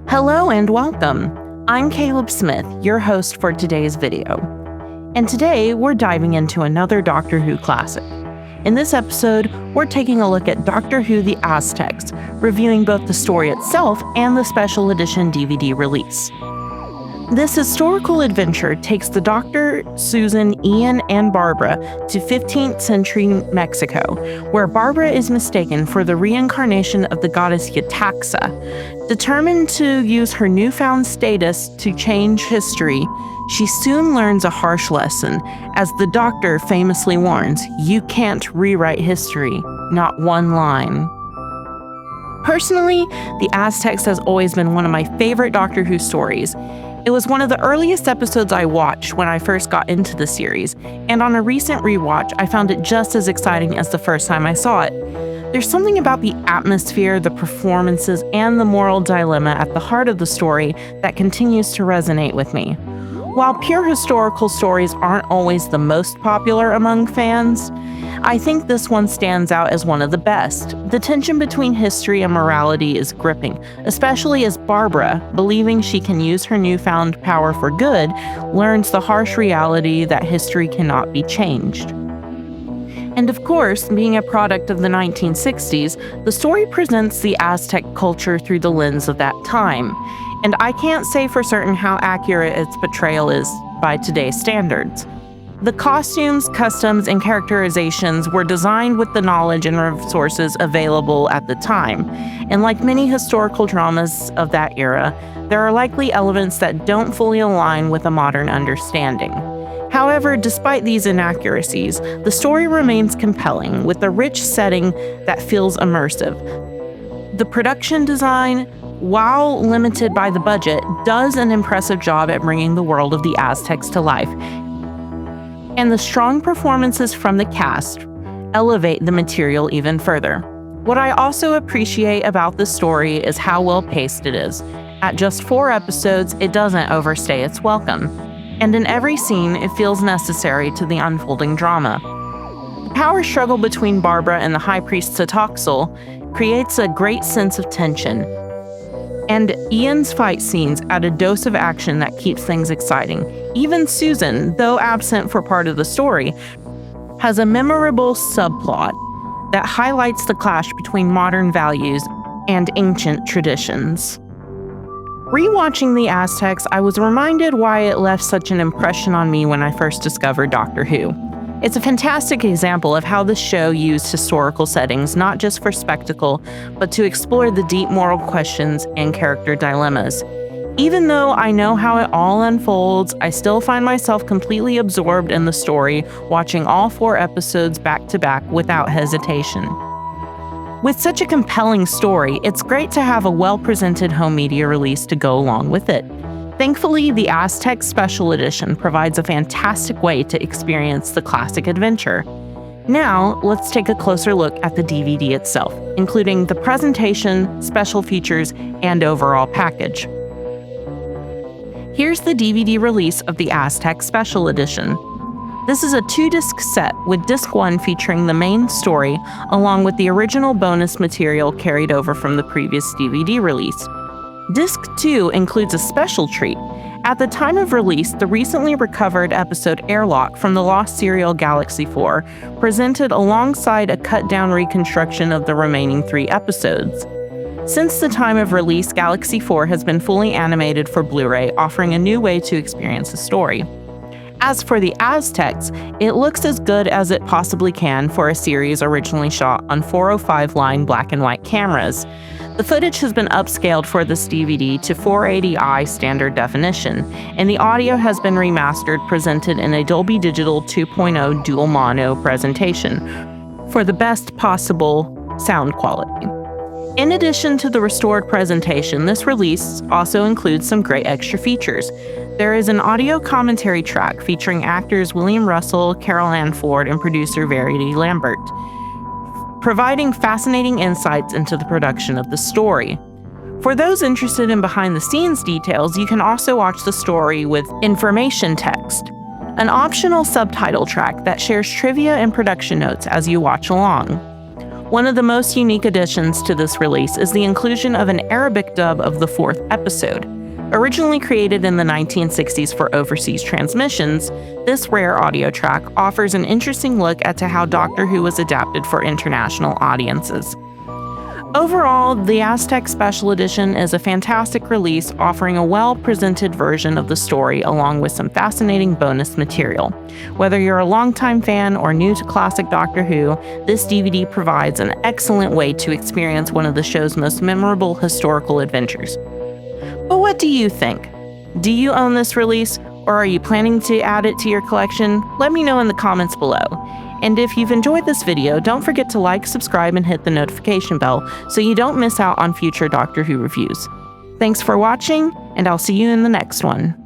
Hello and welcome. I'm Caleb Smith, your host for today's video. And today we're diving into another Doctor Who classic. In this episode, we're taking a look at Doctor Who The Aztecs, reviewing both the story itself and the special edition DVD release. This historical adventure takes the Doctor, Susan, Ian, and Barbara to 15th century Mexico, where Barbara is mistaken for the reincarnation of the goddess Yetaxa. Determined to use her newfound status to change history, she soon learns a harsh lesson. As the Doctor famously warns, you can't rewrite history, not one line. Personally, The Aztecs has always been one of my favorite Doctor Who stories. It was one of the earliest episodes I watched when I first got into the series, and on a recent rewatch, I found it just as exciting as the first time I saw it. There's something about the atmosphere, the performances, and the moral dilemma at the heart of the story that continues to resonate with me. While pure historical stories aren't always the most popular among fans, I think this one stands out as one of the best. The tension between history and morality is gripping, especially as Barbara, believing she can use her newfound power for good, learns the harsh reality that history cannot be changed. And of course, being a product of the 1960s, the story presents the Aztec culture through the lens of that time. And I can't say for certain how accurate its portrayal is by today's standards. The costumes, customs, and characterizations were designed with the knowledge and resources available at the time. And like many historical dramas of that era, there are likely elements that don't fully align with a modern understanding. However, despite these inaccuracies, the story remains compelling, with a rich setting that feels immersive. The production design, while limited by the budget, does an impressive job at bringing the world of the Aztecs to life. And the strong performances from the cast elevate the material even further. What I also appreciate about the story is how well paced it is. At just 4 episodes, it doesn't overstay its welcome. And in every scene, it feels necessary to the unfolding drama. The power struggle between Barbara and the High Priest Satoxel creates a great sense of tension. And Ian's fight scenes add a dose of action that keeps things exciting. Even Susan, though absent for part of the story, has a memorable subplot that highlights the clash between modern values and ancient traditions. Rewatching The Aztecs, I was reminded why it left such an impression on me when I first discovered Doctor Who. It's a fantastic example of how the show used historical settings not just for spectacle, but to explore the deep moral questions and character dilemmas. Even though I know how it all unfolds, I still find myself completely absorbed in the story, watching all 4 episodes back to back without hesitation. With such a compelling story, it's great to have a well-presented home media release to go along with it. Thankfully, the Aztecs Special Edition provides a fantastic way to experience the classic adventure. Now, let's take a closer look at the DVD itself, including the presentation, special features, and overall package. Here's the DVD release of the Aztecs Special Edition. This is a 2-disc set, with disc 1 featuring the main story, along with the original bonus material carried over from the previous DVD release. Disc 2 includes a special treat. At the time of release, the recently recovered episode Airlock from the lost serial Galaxy 4 presented alongside a cut-down reconstruction of the remaining 3 episodes. Since the time of release, Galaxy 4 has been fully animated for Blu-ray, offering a new way to experience the story. As for The Aztecs, it looks as good as it possibly can for a series originally shot on 405-line black and white cameras. The footage has been upscaled for this DVD to 480i standard definition, and the audio has been remastered, presented in a Dolby Digital 2.0 dual mono presentation for the best possible sound quality. In addition to the restored presentation, this release also includes some great extra features. There is an audio commentary track featuring actors William Russell, Carol Ann Ford, and producer Verity Lambert, providing fascinating insights into the production of the story. For those interested in behind-the-scenes details, you can also watch the story with information text, an optional subtitle track that shares trivia and production notes as you watch along. One of the most unique additions to this release is the inclusion of an Arabic dub of the 4th episode. Originally created in the 1960s for overseas transmissions, this rare audio track offers an interesting look at how Doctor Who was adapted for international audiences. Overall, the Aztecs Special Edition is a fantastic release offering a well-presented version of the story along with some fascinating bonus material. Whether you're a longtime fan or new to classic Doctor Who, this DVD provides an excellent way to experience one of the show's most memorable historical adventures. But what do you think? Do you own this release, or are you planning to add it to your collection? Let me know in the comments below. And if you've enjoyed this video, don't forget to like, subscribe, and hit the notification bell so you don't miss out on future Doctor Who reviews. Thanks for watching, and I'll see you in the next one.